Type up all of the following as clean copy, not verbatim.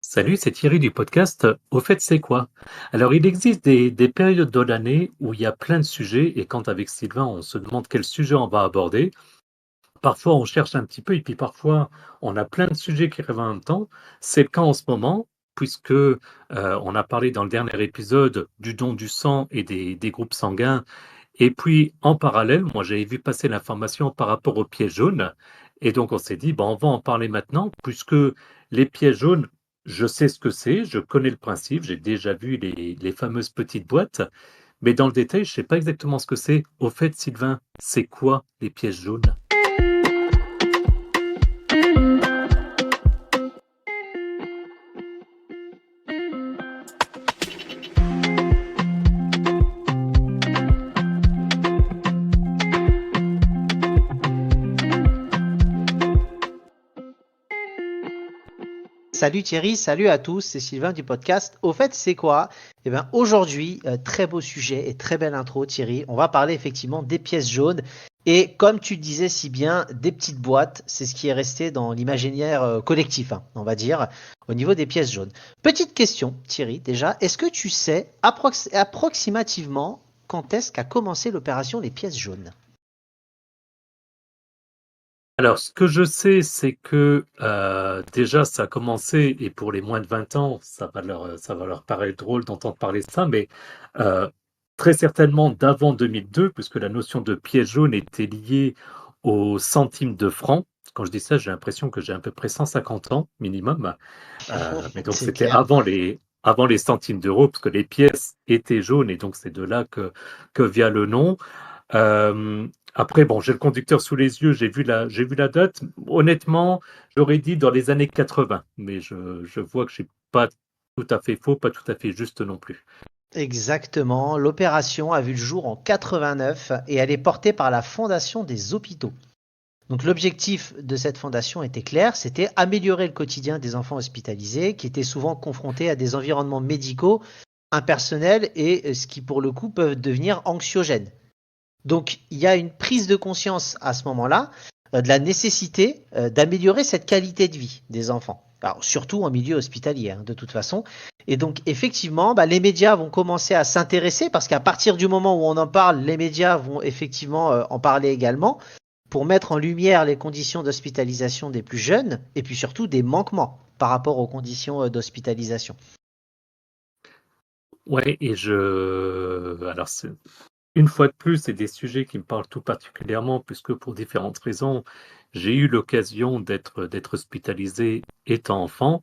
Salut, c'est Thierry du podcast Au fait, c'est quoi? Alors, il existe des périodes de l'année où il y a plein de sujets et quand avec Sylvain, on se demande quel sujet on va aborder. Parfois, on cherche un petit peu et puis parfois, on a plein de sujets qui arrivent en même temps. C'est le cas en ce moment puisque on a parlé dans le dernier épisode du don du sang et des groupes sanguins. Et puis, en parallèle, moi, j'avais vu passer l'information par rapport aux pièges jaunes. Et donc, on s'est dit, on va en parler maintenant, puisque les pièges jaunes, je sais ce que c'est, je connais le principe, j'ai déjà vu les fameuses petites boîtes, mais dans le détail, je ne sais pas exactement ce que c'est. Au fait, Sylvain, c'est quoi les pièges jaunes? Salut Thierry, salut à tous, c'est Sylvain du podcast. Au fait, c'est quoi? Eh bien, aujourd'hui, très beau sujet et très belle intro, Thierry. On va parler effectivement des pièces jaunes. Et comme tu le disais si bien, des petites boîtes, c'est ce qui est resté dans l'imaginaire collectif, hein, on va dire, au niveau des pièces jaunes. Petite question, Thierry, déjà, est-ce que tu sais approximativement quand est-ce qu'a commencé l'opération des pièces jaunes? Alors, ce que je sais, c'est que déjà, ça a commencé, et pour les moins de 20 ans, ça va leur paraître drôle d'entendre parler de ça, mais euh, très certainement d'avant 2002, puisque la notion de pièce jaune était liée aux centimes de francs. Quand je dis ça, j'ai l'impression que j'ai à peu près 150 ans minimum. Mais donc, C'est c'était clair. avant les centimes d'euros, parce que les pièces étaient jaunes, et donc c'est de là que vient le nom. Après, bon, j'ai le conducteur sous les yeux, j'ai vu la date. Honnêtement, j'aurais dit dans les années 80, mais je vois que je suis pas tout à fait faux, pas tout à fait juste non plus. Exactement, l'opération a vu le jour en 89 et elle est portée par la Fondation des hôpitaux. Donc l'objectif de cette fondation était clair, c'était améliorer le quotidien des enfants hospitalisés qui étaient souvent confrontés à des environnements médicaux impersonnels et ce qui pour le coup peuvent devenir anxiogènes. Donc il y a une prise de conscience à ce moment-là de la nécessité d'améliorer cette qualité de vie des enfants. Alors, surtout en milieu hospitalier, hein, de toute façon. Et donc, effectivement, les médias vont commencer à s'intéresser parce qu'à partir du moment où on en parle, les médias vont effectivement en parler également pour mettre en lumière les conditions d'hospitalisation des plus jeunes et puis surtout des manquements par rapport aux conditions d'hospitalisation. Ouais, alors une fois de plus, c'est des sujets qui me parlent tout particulièrement, puisque pour différentes raisons, j'ai eu l'occasion d'être hospitalisé étant enfant.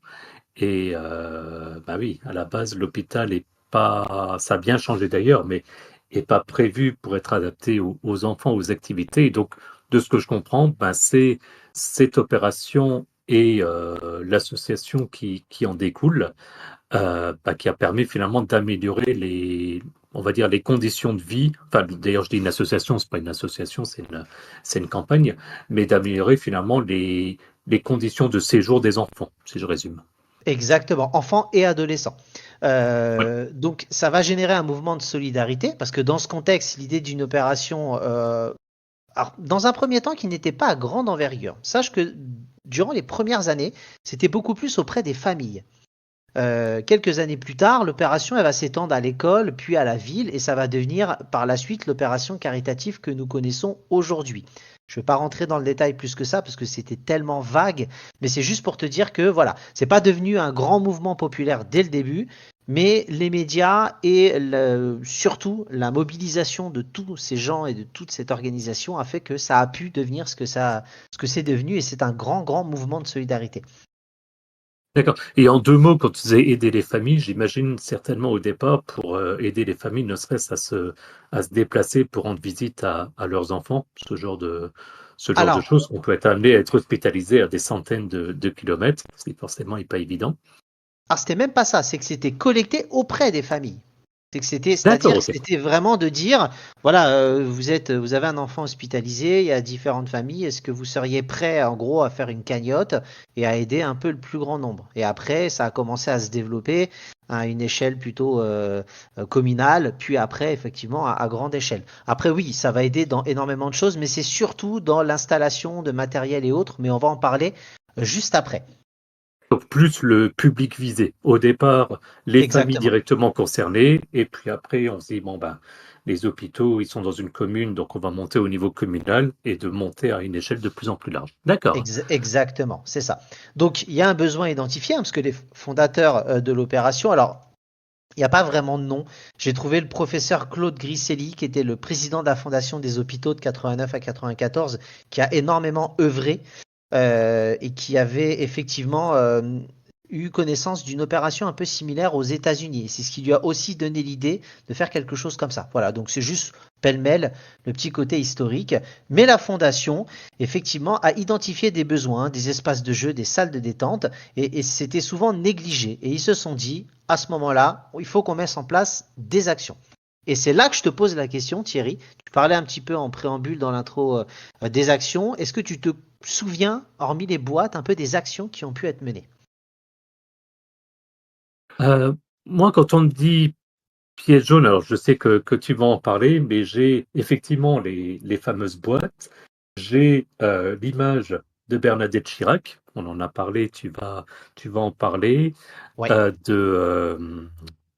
Et bah oui, à la base, l'hôpital est pas, ça a bien changé d'ailleurs, mais est pas prévu pour être adapté aux enfants, aux activités. Et donc, de ce que je comprends, ben, c'est cette opération et l'association qui en découle, bah, qui a permis finalement d'améliorer on va dire, les conditions de vie. Enfin, d'ailleurs, je dis une association, c'est pas une association, c'est une campagne, mais d'améliorer finalement les conditions de séjour des enfants, si je résume. Exactement, enfants et adolescents. Donc ça va générer un mouvement de solidarité parce que dans ce contexte, l'idée d'une opération, alors, dans un premier temps, qui n'était pas à grande envergure. Sache que durant les premières années, c'était beaucoup plus auprès des familles. Quelques années plus tard, l'opération elle va s'étendre à l'école, puis à la ville, et ça va devenir par la suite l'opération caritative que nous connaissons aujourd'hui. Je ne vais pas rentrer dans le détail plus que ça parce que c'était tellement vague, mais c'est juste pour te dire que voilà, c'est pas devenu un grand mouvement populaire dès le début, mais les médias et surtout la mobilisation de tous ces gens et de toute cette organisation a fait que ça a pu devenir ce que c'est devenu, et c'est un grand mouvement de solidarité. D'accord. Et en deux mots, quand tu disais aider les familles, j'imagine certainement au départ pour aider les familles, ne serait-ce à se déplacer pour rendre visite à leurs enfants, ce genre de Alors, choses. On peut être amené à être hospitalisé à des centaines de kilomètres, ce qui forcément n'est pas évident. Alors c'était même pas ça, c'est que c'était collecté auprès des familles. D'accord, C'est-à-dire que ok. c'était vraiment de dire, voilà, vous avez un enfant hospitalisé, il y a différentes familles, est-ce que vous seriez prêt, en gros, à faire une cagnotte et à aider un peu le plus grand nombre? Et après, ça a commencé à se développer à une échelle plutôt communale, puis après, effectivement, à grande échelle. Après, oui, ça va aider dans énormément de choses, mais c'est surtout dans l'installation de matériel et autres, mais on va en parler juste après. Donc plus le public visé. Au départ, les familles Exactement. directement concernées, et puis après, on se dit, bon, ben, les hôpitaux, ils sont dans une commune, donc on va monter au niveau communal et de monter à une échelle de plus en plus large. D'accord. Exactement, c'est ça. Donc il y a un besoin identifié, hein, parce que les fondateurs de l'opération, alors il n'y a pas vraiment de nom. J'ai trouvé le professeur Claude Griselli, qui était le président de la Fondation des hôpitaux de 89 à 94, qui a énormément œuvré et qui avait effectivement eu connaissance d'une opération un peu similaire aux États-Unis. C'est ce qui lui a aussi donné l'idée de faire quelque chose comme ça. Voilà, donc c'est juste pêle-mêle le petit côté historique. Mais la Fondation, effectivement, a identifié des besoins, des espaces de jeu, des salles de détente, et c'était souvent négligé. Et ils se sont dit, à ce moment-là, il faut qu'on mette en place des actions. Et c'est là que je te pose la question, Thierry. Tu parlais un petit peu en préambule dans l'intro des actions. Est-ce que tu te souviens, hormis les boîtes, un peu des actions qui ont pu être menées? Euh, Moi, quand on me dit pièce jaune, alors je sais que tu vas en parler, mais j'ai effectivement les fameuses boîtes. J'ai l'image de Bernadette Chirac, on en a parlé, tu vas en parler, Oui. j'ai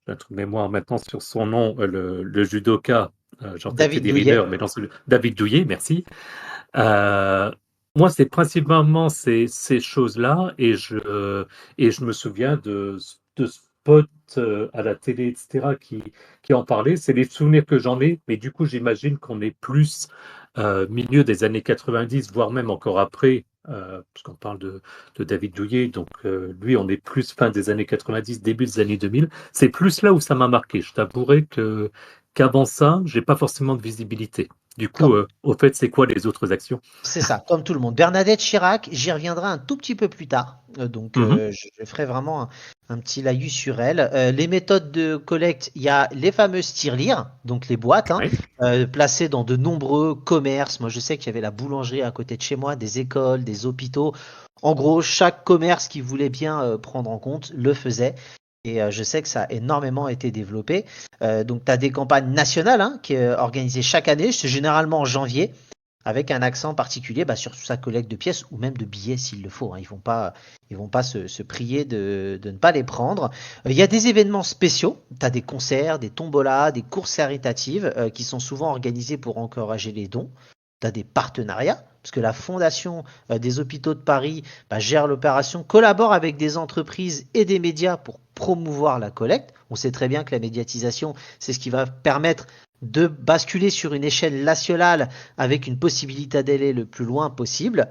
un trou de mémoire maintenant sur son nom, le judoka, genre David Teddy Riner, Douillet. mais non, David Douillet, merci. Euh, Moi, c'est principalement ces choses-là, et je me souviens de spots à la télé, etc., qui en parlaient. C'est les souvenirs que j'en ai, mais du coup, j'imagine qu'on est plus milieu des années 90, voire même encore après, parce qu'on parle de David Douillet, donc lui, on est plus fin des années 90, début des années 2000. C'est plus là où ça m'a marqué. Je t'avouerai qu'avant ça, j'ai pas forcément de visibilité. Du coup, Comme, au fait, c'est quoi les autres actions? c'est ça, comme tout le monde. Bernadette Chirac, j'y reviendrai un tout petit peu plus tard. Donc, Mhm. je ferai vraiment un petit laïus sur elle. Les méthodes de collecte, il y a les fameuses tirelires, donc les boîtes, hein, Ouais. placées dans de nombreux commerces. Moi, je sais qu'il y avait la boulangerie à côté de chez moi, des écoles, des hôpitaux. En gros, chaque commerce qui voulait bien prendre en compte le faisait. Et je sais que ça a énormément été développé. Donc, tu as des campagnes nationales hein, qui est organisées chaque année. C'est généralement en janvier avec un accent particulier sur sa collecte de pièces ou même de billets s'il le faut. Hein. Ils vont pas se prier de ne pas les prendre. Il y a des événements spéciaux. Tu as des concerts, des tombolas, des courses caritatives qui sont souvent organisées pour encourager les dons. Tu as des partenariats, parce que la Fondation des hôpitaux de Paris gère l'opération, collabore avec des entreprises et des médias pour promouvoir la collecte. On sait très bien que la médiatisation, c'est ce qui va permettre de basculer sur une échelle nationale avec une possibilité d'aller le plus loin possible.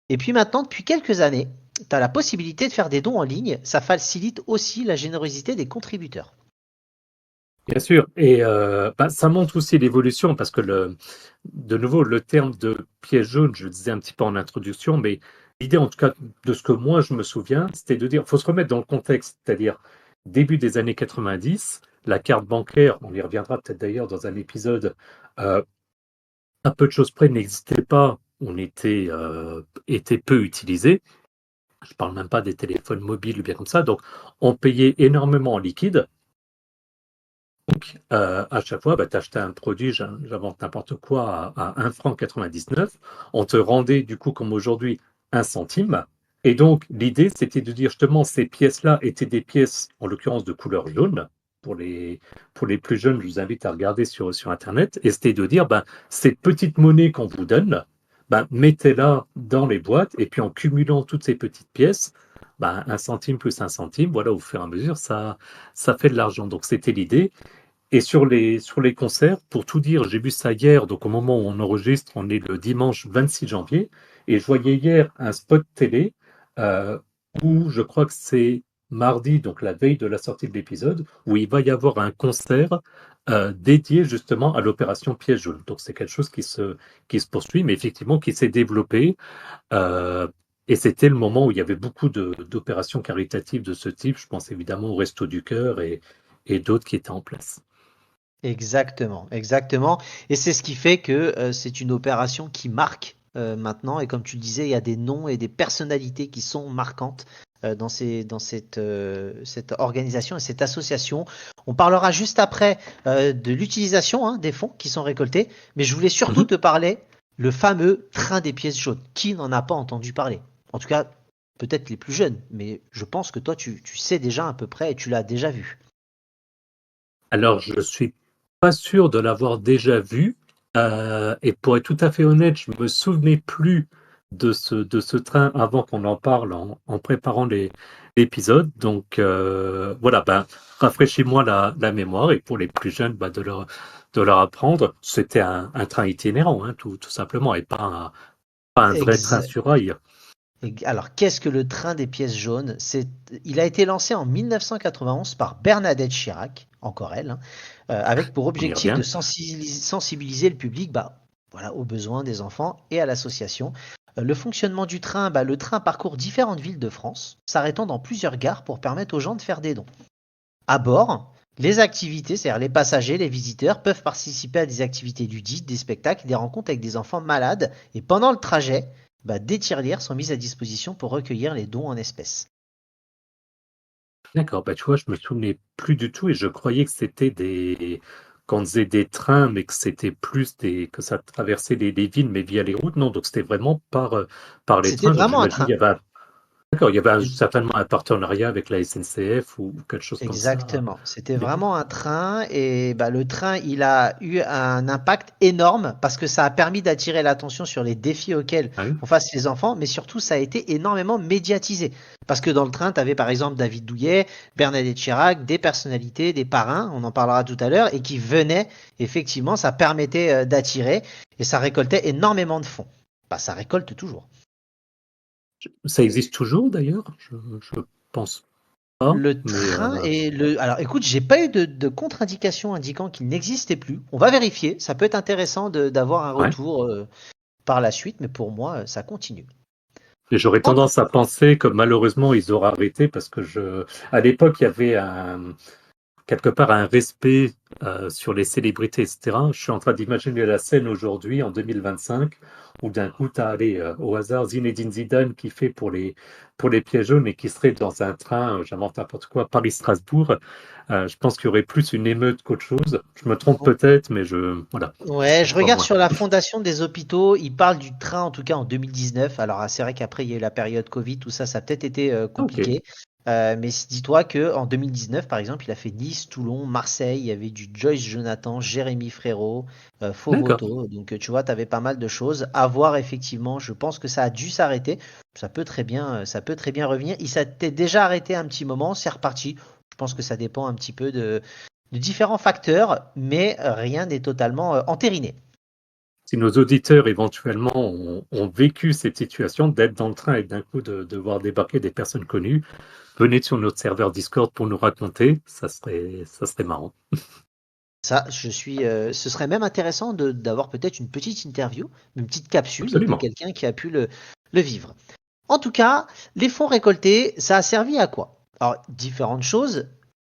Et puis maintenant, depuis quelques années, tu as la possibilité de faire des dons en ligne. Ça facilite aussi la générosité des contributeurs. Bien sûr. Et ça montre aussi l'évolution parce que de nouveau, le terme de pièce jaune, je le disais un petit peu en introduction, mais l'idée, en tout cas, de ce que moi je me souviens, c'était de dire, faut se remettre dans le contexte, c'est-à-dire début des années 90, la carte bancaire, on y reviendra peut-être d'ailleurs dans un épisode, euh, à peu de choses près n'existait pas, était peu utilisé. Je parle même pas des téléphones mobiles ou bien comme ça. Donc, on payait énormément en liquide. Donc, à chaque fois, tu achetais un produit, j'invente n'importe quoi, à 1 franc 99. On te rendait, du coup, comme aujourd'hui, 1 centime. Et donc, l'idée, c'était de dire justement, ces pièces-là étaient des pièces, en l'occurrence, de couleur jaune. Pour les plus jeunes, je vous invite à regarder sur Internet. Et c'était de dire, ces petites monnaies qu'on vous donne, mettez-la dans les boîtes. Et puis, en cumulant toutes ces petites pièces, 1 centime plus 1 centime, voilà, au fur et à mesure, ça fait de l'argent. Donc, c'était l'idée. Et sur les concerts, pour tout dire, j'ai vu ça hier, donc au moment où on enregistre, on est le dimanche 26 janvier, et je voyais hier un spot télé euh, où je crois que c'est mardi, donc la veille de la sortie de l'épisode, où il va y avoir un concert dédié justement à l'opération Piège jaune. Donc c'est quelque chose qui se poursuit, mais effectivement qui s'est développé. euh, et c'était le moment où il y avait beaucoup d'opérations caritatives de ce type. Je pense évidemment au Resto du Cœur et d'autres qui étaient en place. Exactement, exactement. Et c'est ce qui fait que c'est une opération qui marque maintenant. Et comme tu le disais, il y a des noms et des personnalités qui sont marquantes dans cette organisation et cette association. On parlera juste après de l'utilisation hein, des fonds qui sont récoltés. Mais je voulais surtout Mhm. te parler le fameux train des pièces jaunes. Qui n'en a pas entendu parler? En tout cas, peut-être les plus jeunes, mais je pense que toi, tu sais déjà à peu près et tu l'as déjà vu. Alors, je suis pas sûr de l'avoir déjà vu. Et pour être tout à fait honnête, je me souvenais plus de ce train avant qu'on en parle en préparant l'épisode. Donc, voilà, ben, rafraîchis-moi la mémoire. Et pour les plus jeunes, ben, de leur apprendre. C'était un train itinérant, hein, tout simplement, et pas un vrai train Exact. sur rail. Alors, qu'est-ce que le train des pièces jaunes? Il a été lancé en 1991 par Bernadette Chirac, encore elle, hein, avec pour On y objectif de revient. sensibiliser le public voilà, aux besoins des enfants et à l'association. Le fonctionnement du train, le train parcourt différentes villes de France, s'arrêtant dans plusieurs gares pour permettre aux gens de faire des dons. À bord, les activités, c'est-à-dire les passagers, les visiteurs, peuvent participer à des activités ludiques, des spectacles, des rencontres avec des enfants malades. Et pendant le trajet, des tirelires sont mises à disposition pour recueillir les dons en espèces. D'accord, bah, tu vois, je me souvenais plus du tout et je croyais que c'était qu'on faisait des trains, mais que c'était plus que ça traversait les villes, mais via les routes. Non, donc c'était vraiment par les C'était trains. Donc vraiment un j'imagine train. d'accord, il y avait certainement un partenariat avec la SNCF ou quelque chose comme ça Exactement. C'était à l'époque. vraiment un train et le train, il a eu un impact énorme parce que ça a permis d'attirer l'attention sur les défis auxquels Ah oui? font face les enfants, mais surtout ça a été énormément médiatisé. Parce que dans le train, tu avais par exemple David Douillet, Bernadette Chirac, des personnalités, des parrains, on en parlera tout à l'heure, et qui venaient, effectivement, ça permettait d'attirer et ça récoltait énormément de fonds. Ça récolte toujours. Ça existe toujours d'ailleurs? Je pense pas, Le mais train et le. Alors écoute, j'ai pas eu de contre-indication indiquant qu'il n'existait plus. On va vérifier. Ça peut être intéressant d'avoir un ouais. retour par la suite, mais pour moi, ça continue. Et j'aurais En tout- tendance à penser que malheureusement ils auraient arrêté parce que à l'époque il y avait quelque part un respect sur les célébrités, etc. Je suis en train d'imaginer la scène aujourd'hui, en 2025, où d'un coup, tu as au hasard Zinedine Zidane qui fait pour les pieds jaunes et qui serait dans un train, j'invente n'importe quoi, Paris-Strasbourg. Je pense qu'il y aurait plus une émeute qu'autre chose. Je me trompe peut-être, mais voilà, Ouais, j'y je crois regarde moins. sur la fondation des hôpitaux. Ils parlent du train, en tout cas en 2019. Alors, c'est vrai qu'après, il y a eu la période Covid, tout ça, ça a peut-être été Ok, compliqué. Mais dis-toi que en 2019, par exemple, il a fait Nice, Toulon, Marseille. Il y avait du Joyce Jonathan, Jérémy Frérot, d'accord. Fovoto. Donc, tu vois, tu avais pas mal de choses à voir, effectivement. Je pense que ça a dû s'arrêter. Ça peut très bien revenir. Il s'était déjà arrêté un petit moment, c'est reparti. Je pense que ça dépend un petit peu de différents facteurs, mais rien n'est totalement entériné. Si nos auditeurs éventuellement ont vécu cette situation d'être dans le train et d'un coup de voir débarquer des personnes connues, venez sur notre serveur Discord pour nous raconter, ça serait marrant. Ça, ce serait même intéressant d'avoir peut-être une petite interview, une petite capsule de Absolument. quelqu'un qui a pu le vivre. En tout cas, les fonds récoltés, ça a servi à quoi? Alors, différentes choses.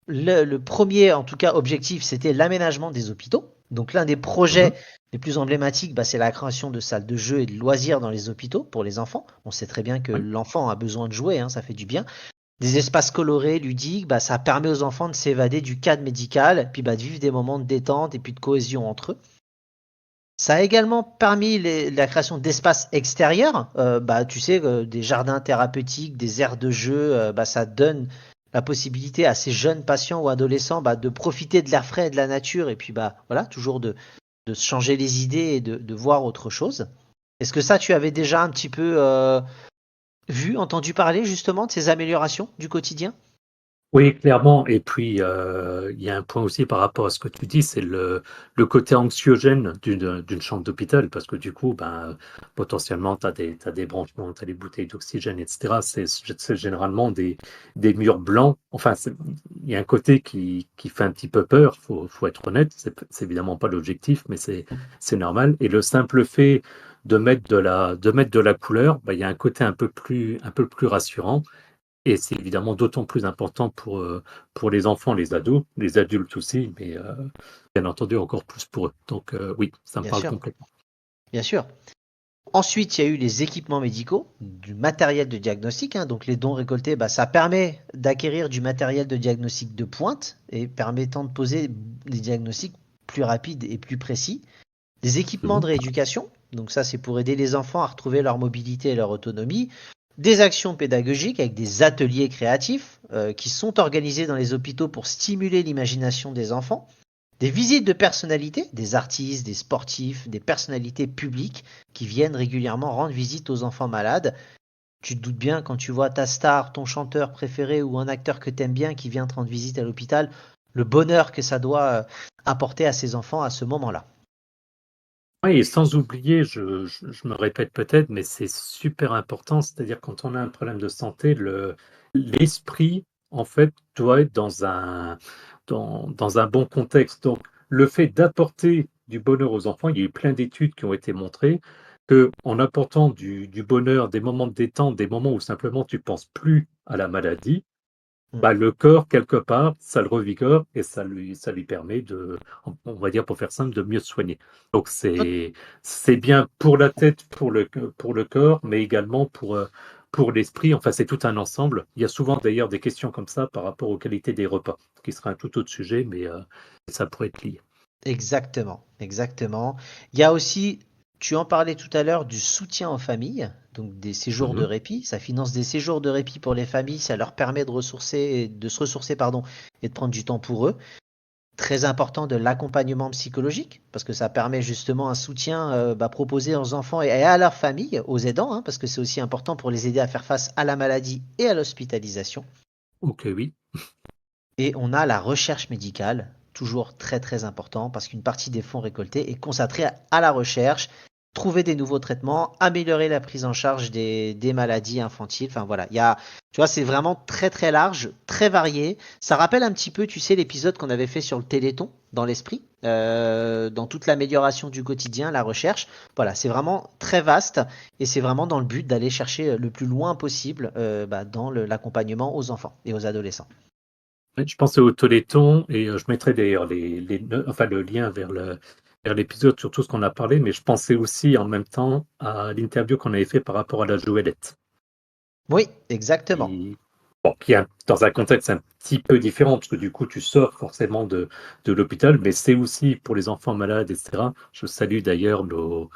Le premier, en tout cas, objectif, c'était l'aménagement des hôpitaux. Donc, l'un des projets Mhm. les plus emblématiques, c'est la création de salles de jeux et de loisirs dans les hôpitaux pour les enfants. On sait très bien que Ouais. l'enfant a besoin de jouer, hein, ça fait du bien. Des espaces colorés, ludiques, ça permet aux enfants de s'évader du cadre médical, puis de vivre des moments de détente et puis de cohésion entre eux. Ça a également permis la création d'espaces extérieurs, tu sais, des jardins thérapeutiques, des aires de jeu, ça donne la possibilité à ces jeunes patients ou adolescents de profiter de l'air frais et de la nature, et puis voilà, toujours de se changer les idées et de voir autre chose. Est-ce que ça, tu avais déjà un petit peu vu, entendu parler justement de ces améliorations du quotidien? Oui, clairement. Et puis, il y a un point aussi par rapport à ce que tu dis, c'est le côté anxiogène d'une chambre d'hôpital, parce que du coup, ben, potentiellement, t'as des branchements, tu as des bouteilles d'oxygène, etc. C'est généralement des murs blancs. Enfin, il y a un côté qui fait un petit peu peur, faut être honnête. C'est évidemment pas l'objectif, mais c'est normal. Et le simple fait de mettre de la couleur, ben, il y a un côté un peu plus rassurant. Et c'est évidemment d'autant plus important pour les enfants, les ados, les adultes aussi, mais bien entendu encore plus pour eux. Donc oui, ça me Bien parle sûr, complètement. bien sûr. Ensuite, il y a eu les équipements médicaux, du matériel de diagnostic, hein. Donc les dons récoltés, ça permet d'acquérir du matériel de diagnostic de pointe et permettant de poser des diagnostics plus rapides et plus précis. Des équipements Mhm. de rééducation, donc ça c'est pour aider les enfants à retrouver leur mobilité et leur autonomie. Des actions pédagogiques avec des ateliers créatifs qui sont organisés dans les hôpitaux pour stimuler l'imagination des enfants. Des visites de personnalités, des artistes, des sportifs, des personnalités publiques qui viennent régulièrement rendre visite aux enfants malades. Tu te doutes bien quand tu vois ta star, ton chanteur préféré ou un acteur que t'aimes bien qui vient te rendre visite à l'hôpital, le bonheur que ça doit apporter à ces enfants à ce moment-là. Oui, et sans oublier, je me répète peut-être, mais c'est super important, c'est-à-dire quand on a un problème de santé, l'esprit, en fait, doit être dans un bon contexte. Donc, le fait d'apporter du bonheur aux enfants, il y a eu plein d'études qui ont été montrées que en apportant du bonheur, des moments de détente, des moments où simplement tu penses plus à la maladie, Mm. bah, le corps, quelque part, ça le revigore et ça lui permet de, on va dire pour faire simple, de mieux se soigner. Donc c'est bien pour la tête, pour le corps, mais également pour l'esprit. Enfin, c'est tout un ensemble. Il y a souvent d'ailleurs des questions comme ça par rapport aux qualités des repas, qui sera un tout autre sujet, mais ça pourrait être lié. Exactement, exactement. Il y a aussi, tu en parlais tout à l'heure, du soutien aux familles, donc des séjours de Mhm. répit. Ça finance des séjours de répit pour les familles, ça leur permet de se ressourcer, pardon, et de prendre du temps pour eux. Très important de l'accompagnement psychologique, parce que ça permet justement un soutien proposé aux enfants et à leur famille, aux aidants, hein, parce que c'est aussi important pour les aider à faire face à la maladie et à l'hospitalisation. Ok, oui. Et on a la recherche médicale, toujours très très important, parce qu'une partie des fonds récoltés est consacrée à la recherche, trouver des nouveaux traitements, améliorer la prise en charge des maladies infantiles. Enfin voilà, tu vois, c'est vraiment très très large, très varié. Ça rappelle un petit peu, tu sais, l'épisode qu'on avait fait sur le Téléthon, dans l'esprit, dans toute l'amélioration du quotidien, la recherche. Voilà, c'est vraiment très vaste et c'est vraiment dans le but d'aller chercher le plus loin possible dans l'accompagnement aux enfants et aux adolescents. Ouais, je pensais au Téléthon et je mettrai d'ailleurs enfin, le lien vers l'épisode sur tout ce qu'on a parlé, mais je pensais aussi en même temps à l'interview qu'on avait fait par rapport à la Joëlette, Oui, exactement. qui, bon, qui est dans un contexte un petit peu différent, parce que du coup, tu sors forcément de l'hôpital, mais c'est aussi pour les enfants malades, etc. Je salue d'ailleurs nos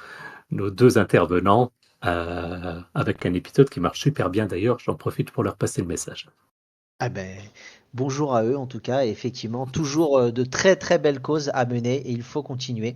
deux intervenants avec un épisode qui marche super bien d'ailleurs, j'en profite pour leur passer le message. Ah ben, bonjour à eux en tout cas, et effectivement, toujours de très très belles causes à mener et il faut continuer.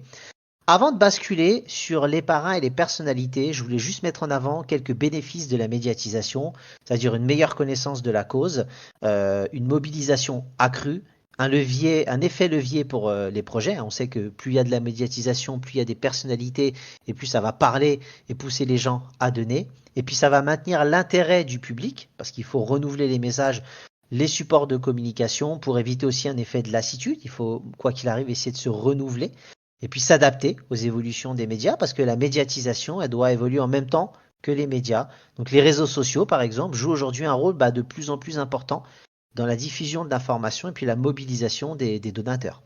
Avant de basculer sur les parrains et les personnalités, je voulais juste mettre en avant quelques bénéfices de la médiatisation, c'est-à-dire une meilleure connaissance de la cause, une mobilisation accrue, un effet levier pour les projets. On sait que plus il y a de la médiatisation, plus il y a des personnalités et plus ça va parler et pousser les gens à donner. Et puis ça va maintenir l'intérêt du public parce qu'il faut renouveler les messages, les supports de communication pour éviter aussi un effet de lassitude. Il faut, quoi qu'il arrive, essayer de se renouveler et puis s'adapter aux évolutions des médias parce que la médiatisation, elle doit évoluer en même temps que les médias. Donc les réseaux sociaux, par exemple, jouent aujourd'hui un rôle de plus en plus important dans la diffusion de l'information et puis la mobilisation des donateurs.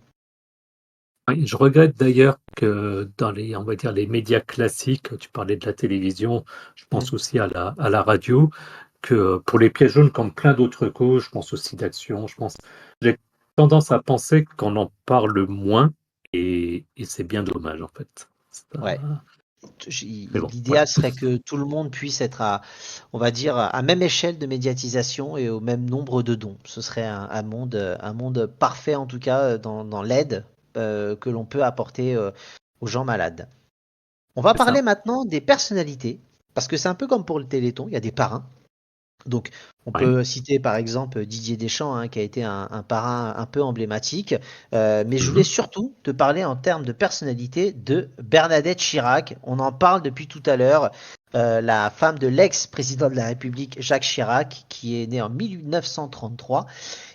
Oui, je regrette d'ailleurs que dans on va dire, les médias classiques, tu parlais de la télévision, je Mm. pense aussi à la radio, que pour les pièges jaunes, comme plein d'autres causes, je pense aussi d'action, j'ai tendance à penser qu'on en parle moins et c'est bien dommage en fait. Ouais. Mais bon, voilà. L'idéal serait que tout le monde puisse être on va dire, à même échelle de médiatisation et au même nombre de dons. Ce serait un monde parfait en tout cas dans l'aide que l'on peut apporter aux gens malades. On va C'est ça. parler maintenant des personnalités, parce que c'est un peu comme pour le Téléthon, il y a des parrains. Donc, on Ouais. peut citer par exemple Didier Deschamps, hein, qui a été un parrain un peu emblématique. Mais je voulais Mhm. surtout te parler en termes de personnalité de Bernadette Chirac. On en parle depuis tout à l'heure. La femme de l'ex-président de la République, Jacques Chirac, qui est né en 1933.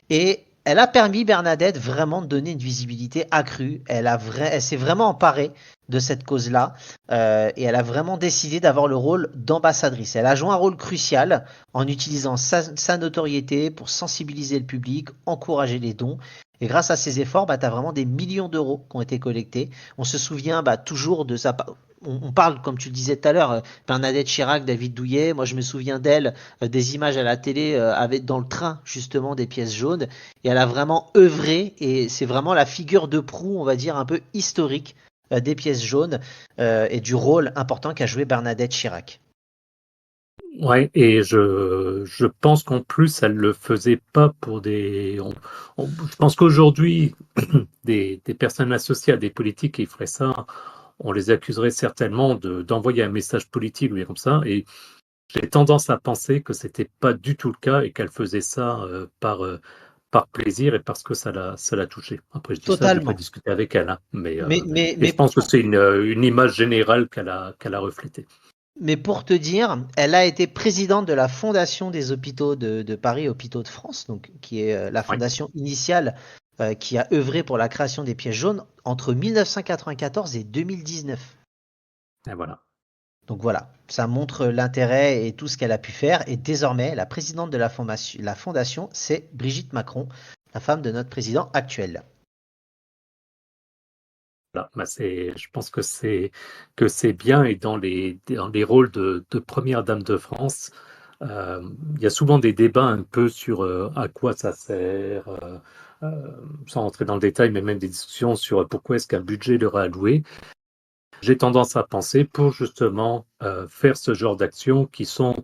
Et elle a permis, Bernadette, vraiment de donner une visibilité accrue. Elle s'est vraiment emparée de cette cause-là et elle a vraiment décidé d'avoir le rôle d'ambassadrice. Elle a joué un rôle crucial en utilisant sa notoriété pour sensibiliser le public, encourager les dons. Et grâce à ces efforts, tu as vraiment des millions d'euros qui ont été collectés. On se souvient toujours de sa... On parle, comme tu le disais tout à l'heure, Bernadette Chirac, David Douillet. Moi, je me souviens d'elle, des images à la télé avec dans le train, justement, des pièces jaunes. Et elle a vraiment œuvré. Et c'est vraiment la figure de proue, on va dire, un peu historique des pièces jaunes et du rôle important qu'a joué Bernadette Chirac. Ouais, et je pense qu'en plus, elle le faisait pas pour des. Je pense qu'aujourd'hui, des personnes associées à des politiques qui feraient ça, on les accuserait certainement d'envoyer un message politique ou bien comme ça. Et j'ai tendance à penser que c'était pas du tout le cas et qu'elle faisait ça par plaisir et parce que ça l'a touché. Après, je dis ça, j'ai pas Totalement. discuté avec elle, hein, mais Mais je pense que c'est une image générale qu'elle a reflétée. Mais pour te dire, elle a été présidente de la Fondation des hôpitaux de Paris, Hôpitaux de France, donc, qui est la Ouais, fondation initiale qui a œuvré pour la création des pièces jaunes entre 1994 et 2019. et voilà. Donc voilà, ça montre l'intérêt et tout ce qu'elle a pu faire. Et désormais, la présidente de la fondation, c'est Brigitte Macron, la femme de notre président actuel. Voilà, bah je pense que c'est bien et dans les rôles de première dame de France, il y a souvent des débats un peu sur à quoi ça sert, sans rentrer dans le détail, mais même des discussions sur pourquoi est-ce qu'un budget leur est alloué. J'ai tendance à penser pour justement faire ce genre d'actions qui sont,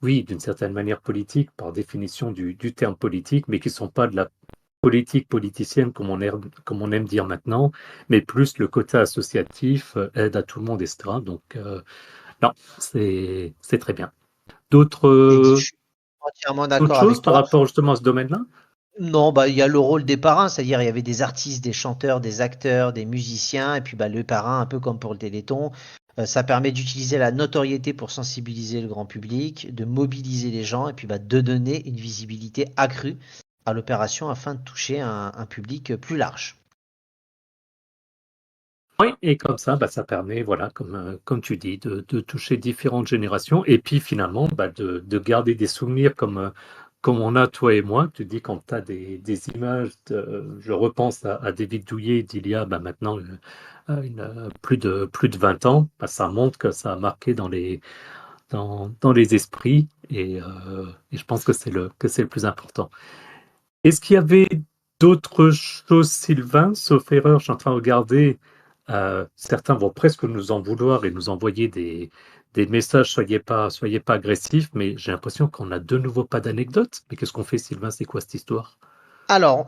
oui, d'une certaine manière politiques, par définition du terme politique, mais qui ne sont pas de la politique politicienne, comme on aime dire maintenant, mais plus le côté associatif, aide à tout le monde, etc. Donc, non, c'est très bien. Et je D'autres suis entièrement d'autres d'accord choses avec par toi. rapport justement à ce domaine-là? Non, bah il y a le rôle des parrains, c'est-à-dire il y avait des artistes, des chanteurs, des acteurs, des musiciens, et puis bah le parrain, un peu comme pour le Téléthon, ça permet d'utiliser la notoriété pour sensibiliser le grand public, de mobiliser les gens, et puis bah de donner une visibilité accrue à l'opération afin de toucher un public plus large. Oui, et comme ça, bah, ça permet, voilà, comme tu dis, de toucher différentes générations et puis finalement bah, de garder des souvenirs comme on a toi et moi. Tu dis quand tu as des images, je repense à David Douillet d'il y a bah, maintenant plus de 20 ans, bah, ça montre que ça a marqué dans les esprits et je pense que c'est le plus important. Est-ce qu'il y avait d'autres choses, Sylvain, sauf erreur, je suis en train de regarder, certains vont presque nous en vouloir et nous envoyer des messages, soyez pas agressifs, mais j'ai l'impression qu'on a de nouveau pas d'anecdotes. Mais qu'est-ce qu'on fait, Sylvain? C'est quoi cette histoire? Alors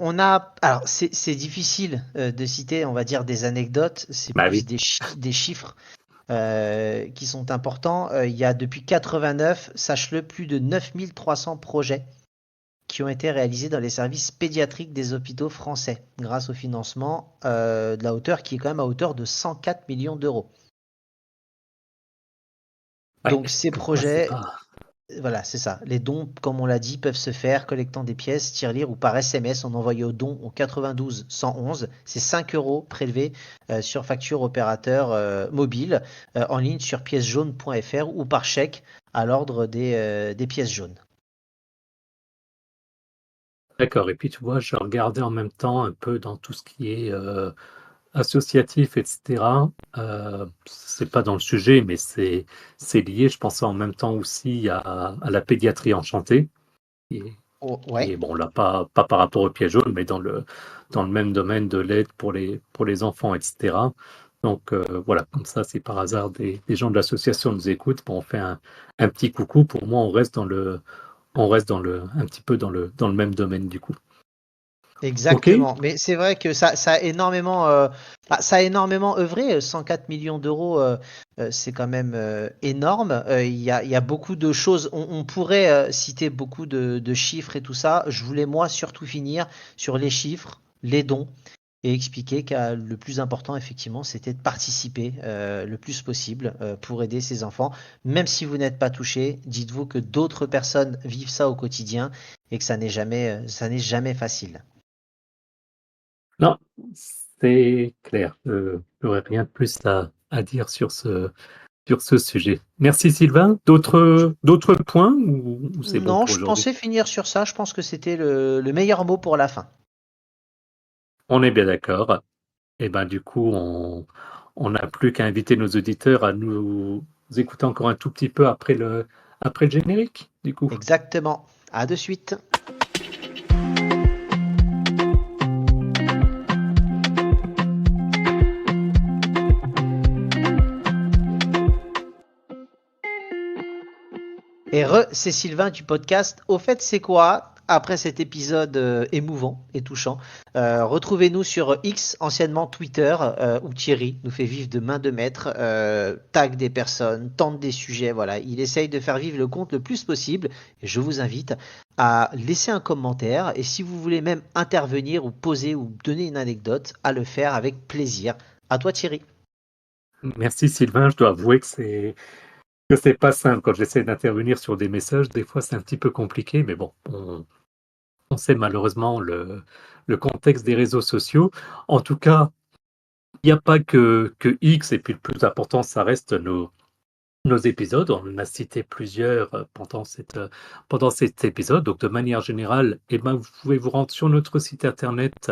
c'est difficile de citer, on va dire, des anecdotes, c'est Bah plus oui. des chiffres qui sont importants. Il y a depuis 89, sache-le, plus de 9300 projets qui ont été réalisés dans les services pédiatriques des hôpitaux français, grâce au financement de la hauteur qui est quand même à hauteur de 104 millions d'euros. Ouais, Donc ces comme quoi c'est projets, pas. voilà, c'est ça. Les dons, comme on l'a dit, peuvent se faire collectant des pièces, tirelire ou par SMS en envoyant au don au 92 111. C'est 5 euros prélevés sur facture opérateur mobile en ligne sur piècesjaunes.fr ou par chèque à l'ordre des pièces jaunes. D'accord. Et puis tu vois, je regardais en même temps un peu dans tout ce qui est associatif, etc. C'est pas dans le sujet, mais c'est lié. Je pensais en même temps aussi à la pédiatrie enchantée, qui est, Oh, qui ouais, est bon là pas par rapport au piège jaune, mais dans le même domaine de l'aide pour les enfants, etc. Donc voilà, comme ça, si par hasard des gens de l'association nous écoutent, bon, on fait un petit coucou. Pour moi, on reste un petit peu dans le même domaine du coup. Ok. exactement. Mais c'est vrai que ça a énormément, ça a énormément œuvré. 104 millions d'euros, c'est quand même énorme. Il y a beaucoup de choses. On pourrait citer beaucoup de chiffres et tout ça. Je voulais moi surtout finir sur les chiffres, les dons et expliquer que le plus important, effectivement, c'était de participer le plus possible pour aider ces enfants. Même si vous n'êtes pas touché, dites-vous que d'autres personnes vivent ça au quotidien et que ça n'est jamais facile. Non, c'est clair. J'aurais rien de plus à dire sur ce sujet. Merci Sylvain. D'autres points ou c'est bon Non, pour je aujourd'hui? pensais finir sur ça. Je pense que c'était le meilleur mot pour la fin. On est bien d'accord. Et ben du coup, on n'a plus qu'à inviter nos auditeurs à nous écouter encore un tout petit peu après le générique, du coup. Exactement. À de suite. Et C'est Sylvain du podcast. Au fait, c'est quoi? Après cet épisode émouvant et touchant, retrouvez-nous sur X, anciennement Twitter, où Thierry nous fait vivre de main de maître, tag des personnes, tente des sujets. Voilà, il essaye de faire vivre le compte le plus possible. Et je vous invite à laisser un commentaire. Et si vous voulez même intervenir ou poser ou donner une anecdote, à le faire avec plaisir. À toi, Thierry. Merci Sylvain, je dois avouer que c'est pas simple quand j'essaie d'intervenir sur des messages. Des fois, c'est un petit peu compliqué, mais bon, on sait malheureusement le contexte des réseaux sociaux. En tout cas, il n'y a pas que X, et puis le plus important, ça reste nos épisodes. On en a cité plusieurs pendant cet épisode. Donc, de manière générale, eh ben, vous pouvez vous rendre sur notre site internet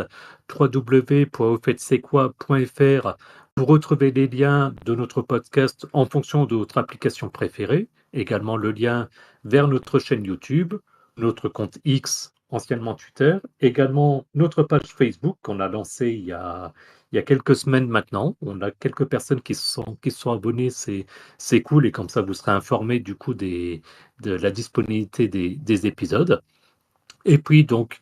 www.auffaitcestquoi.fr pour retrouver les liens de notre podcast en fonction de votre application préférée. Également le lien vers notre chaîne YouTube, notre compte X, anciennement Twitter, également notre page Facebook qu'on a lancée il y a quelques semaines maintenant. On a quelques personnes qui se sont abonnées. C'est cool et comme ça vous serez informé du coup de la disponibilité des épisodes. Et puis donc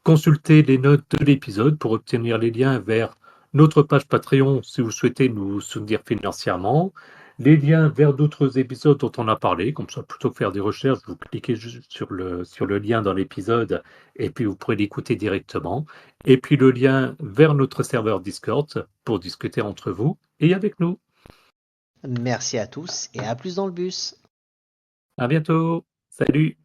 consultez les notes de l'épisode pour obtenir les liens vers notre page Patreon si vous souhaitez nous soutenir financièrement, les liens vers d'autres épisodes dont on a parlé, comme ça plutôt que faire des recherches, vous cliquez juste sur le lien dans l'épisode et puis vous pourrez l'écouter directement. Et puis le lien vers notre serveur Discord pour discuter entre vous et avec nous. Merci à tous et à plus dans le bus. À bientôt. Salut.